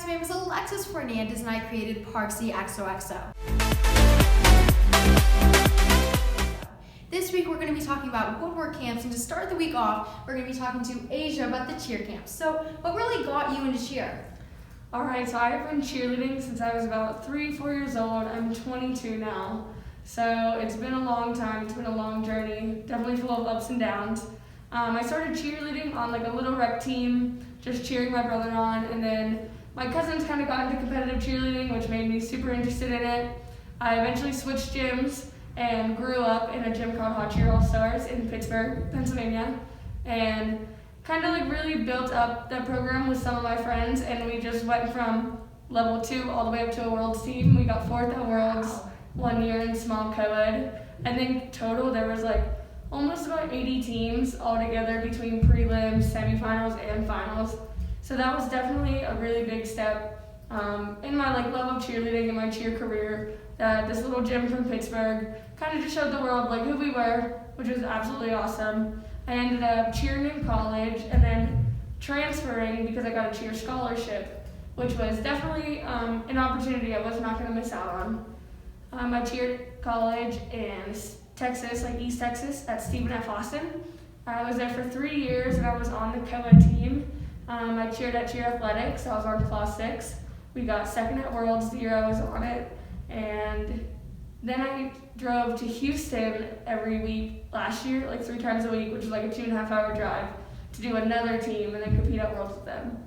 guys, my name is Alexis Fernandez and I created Parksy XOXO. This week we're going to be talking about Woodward camps, and to start the week off, we're going to be talking to Asia about the cheer camps. So what really got you into cheer? Alright, so I've been cheerleading since I was about 3-4 years old. I'm 22 now. So it's been a long time, it's been a long journey, definitely full of ups and downs. I started cheerleading on like a little rec team, just cheering my brother on, and then my cousins kind of got into competitive cheerleading, which made me super interested in it. I eventually switched gyms and grew up in a gym called Hot Cheer All Stars in Pittsburgh, Pennsylvania, and kind of like really built up that program with some of my friends, and we just went from level 2 all the way up to a world's team. We got 4th at worlds 1 year in small co-ed. I think total there was like almost about 80 teams all together between prelims, semifinals, and finals. So that was definitely a really big step in my like love of cheerleading and my cheer career. That this little gym from Pittsburgh kind of just showed the world like who we were, which was absolutely awesome. I ended up cheering in college and then transferring because I got a cheer scholarship, which was definitely an opportunity I was not going to miss out on. I cheered college in Texas, like East Texas, at Stephen F. Austin. I was there for 3 years and I was on the co-ed team. I cheered at Cheer Athletics. I was on Class 6. We got 2nd at Worlds the year I was on it. And then I drove to Houston every week last year, like 3 times a week, which is like a 2.5-hour drive, to do another team and then compete at Worlds with them.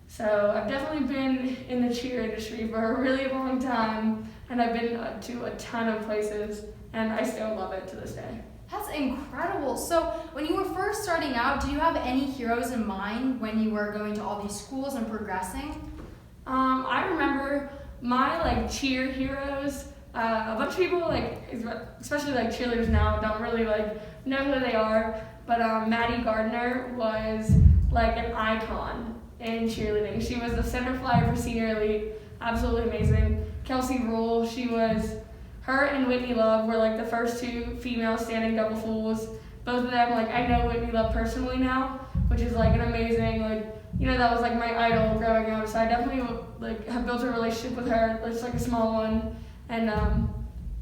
So I've definitely been in the cheer industry for a really long time, and I've been to a ton of places, and I still love it to this day. That's incredible. So when you were first starting out, did you have any heroes in mind when you were going to all these schools and progressing? I remember my like cheer heroes. A bunch of people, like especially like cheerleaders now, don't really like know who they are. But Maddie Gardner was like an icon in cheerleading. She was the center flyer for Senior Elite, absolutely amazing. Kelsey Rule, her and Whitney Love were like the first 2 female standing double fools. Both of them, like I know Whitney Love personally now, which is like an amazing, like, you know, that was like my idol growing up. So I definitely like have built a relationship with her. It's like a small one, and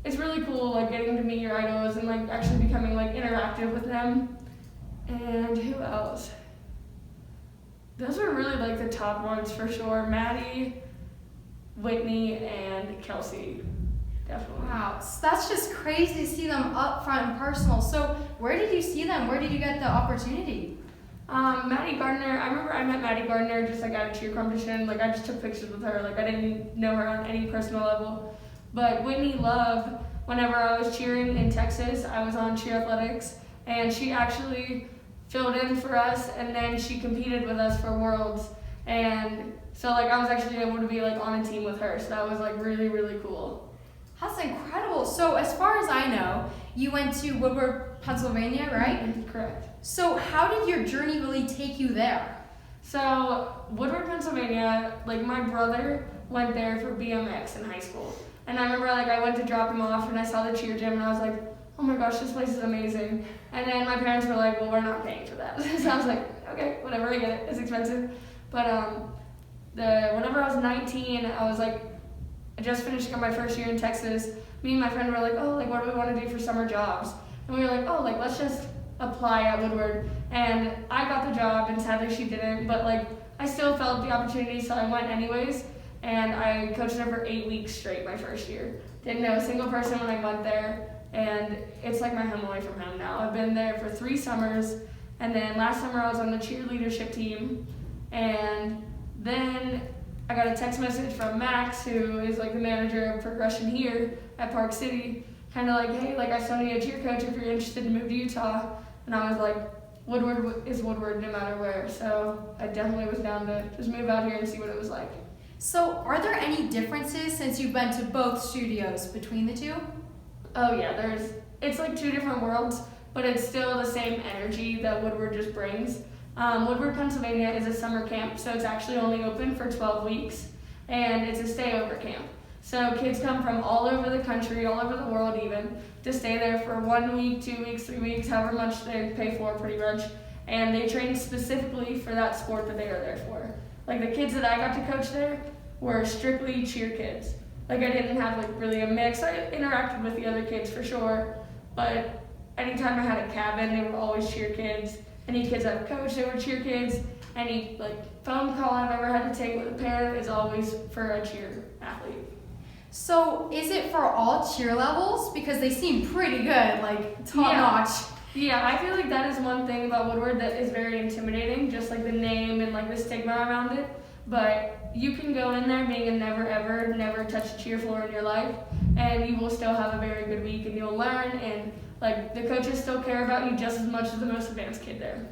it's really cool like getting to meet your idols and like actually becoming like interactive with them. And who else? Those are really like the top ones for sure. Maddie, Whitney, and Kelsey. Definitely. Wow, so that's just crazy to see them up front and personal. So where did you see them? Where did you get the opportunity? Maddie Gardner, I remember I met Maddie Gardner just like at a cheer competition. Like I just took pictures with her. Like I didn't know her on any personal level. But Whitney Love, whenever I was cheering in Texas, I was on Cheer Athletics, and she actually filled in for us, and then she competed with us for Worlds. And so like I was actually able to be like on a team with her. So that was like really, really cool. That's incredible. So as far as I know, you went to Woodward, Pennsylvania, right? Mm-hmm. Correct. So how did your journey really take you there? So Woodward, Pennsylvania, like my brother went there for BMX in high school. And I remember like I went to drop him off and I saw the cheer gym and I was like, oh my gosh, this place is amazing. And then my parents were like, well, we're not paying for that. So I was like, okay, whatever, I get it, it's expensive. But whenever I was 19, I was like, I just finished up my first year in Texas. Me and my friend were like, oh, like what do we want to do for summer jobs? And we were like, oh, like let's just apply at Woodward. And I got the job, and sadly she didn't, but like I still felt the opportunity, so I went anyways. And I coached there for 8 weeks straight my first year. Didn't know a single person when I went there, and it's like my home away from home now. I've been there for 3 summers, and then last summer I was on the cheer leadership team, and then I got a text message from Max, who is like the manager of progression here at Park City, kind of like, hey, like I still need a cheer coach if you're interested to move to Utah. And I was like, Woodward is Woodward no matter where. So I definitely was down to just move out here and see what it was like. So are there any differences since you've been to both studios between the 2? Oh yeah, it's like 2 different worlds, but it's still the same energy that Woodward just brings. Woodward, Pennsylvania is a summer camp, so it's actually only open for 12 weeks, and it's a stayover camp. So kids come from all over the country, all over the world even, to stay there for 1 week, 2 weeks, 3 weeks, however much they pay for pretty much, and they train specifically for that sport that they are there for. Like the kids that I got to coach there, were strictly cheer kids. Like I didn't have like really a mix. I interacted with the other kids for sure, but anytime I had a cabin, they were always cheer kids. Any kids I've coached, they were cheer kids. Any like phone call I've ever had to take with a parent is always for a cheer athlete. So is it for all cheer levels? Because they seem pretty good, like top notch. Yeah, I feel like that is one thing about Woodward that is very intimidating, just like the name and like the stigma around it. But you can go in there being a never touch a cheer floor in your life, and you will still have a very good week, and you'll learn, and like the coaches still care about you just as much as the most advanced kid there.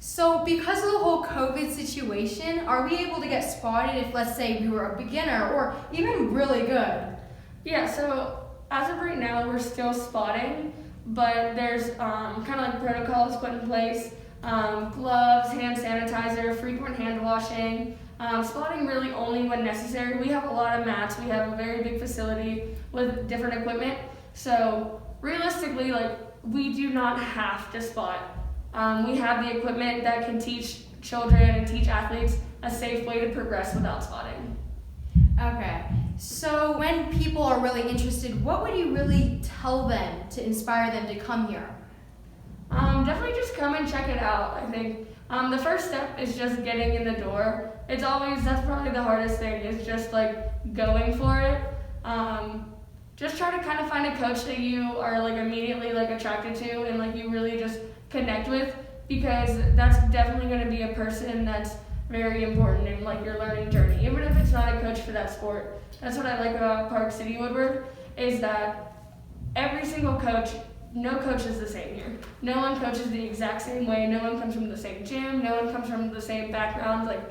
So because of the whole COVID situation, are we able to get spotted if, let's say, we were a beginner or even really good? Yeah, so as of right now, we're still spotting, but there's kind of like protocols put in place. Gloves, hand sanitizer, frequent hand washing, spotting really only when necessary. We have a lot of mats. We have a very big facility with different equipment. So realistically, like we do not have to spot. We have the equipment that can teach children and teach athletes a safe way to progress without spotting. Okay, so when people are really interested, what would you really tell them to inspire them to come here? Definitely just come and check it out, I think. The first step is just getting in the door. That's probably the hardest thing, is just like going for it. Just try to kind of find a coach that you are like immediately like attracted to and like you really just connect with, because that's definitely going to be a person that's very important in like your learning journey, even if it's not a coach for that sport. That's what I like about Park City Woodward, is that every single coach, no coach is the same here. No one coaches the exact same way. No one comes from the same gym. No one comes from the same background. Like,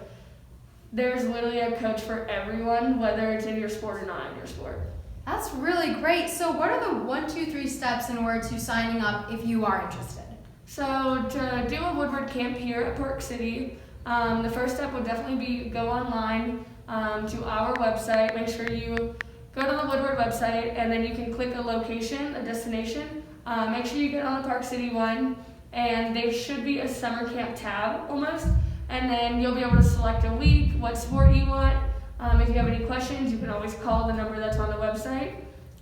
there's literally a coach for everyone, whether it's in your sport or not in your sport. That's really great. So what are the 1, 2, 3 steps in order to signing up if you are interested? So to do a Woodward camp here at Park City, the first step would definitely be go online to our website. Make sure you go to the Woodward website, and then you can click a location, a destination. Make sure you get on the Park City one, and there should be a summer camp tab almost, and then you'll be able to select a week, what sport you want. If you have any questions, you can always call the number that's on the website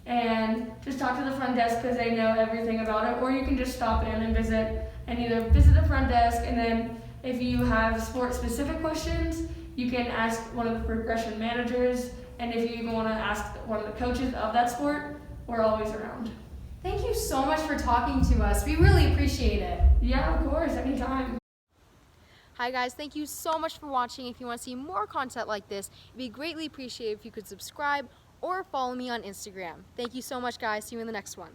and just talk to the front desk, because they know everything about it, or you can just stop in and either visit the front desk, and then if you have sport-specific questions, you can ask one of the progression managers, and if you even want to ask one of the coaches of that sport, we're always around. Thank you so much for talking to us. We really appreciate it. Yeah, of course, anytime. Hi guys, thank you so much for watching. If you want to see more content like this, it'd be greatly appreciated if you could subscribe or follow me on Instagram. Thank you so much guys. See you in the next one.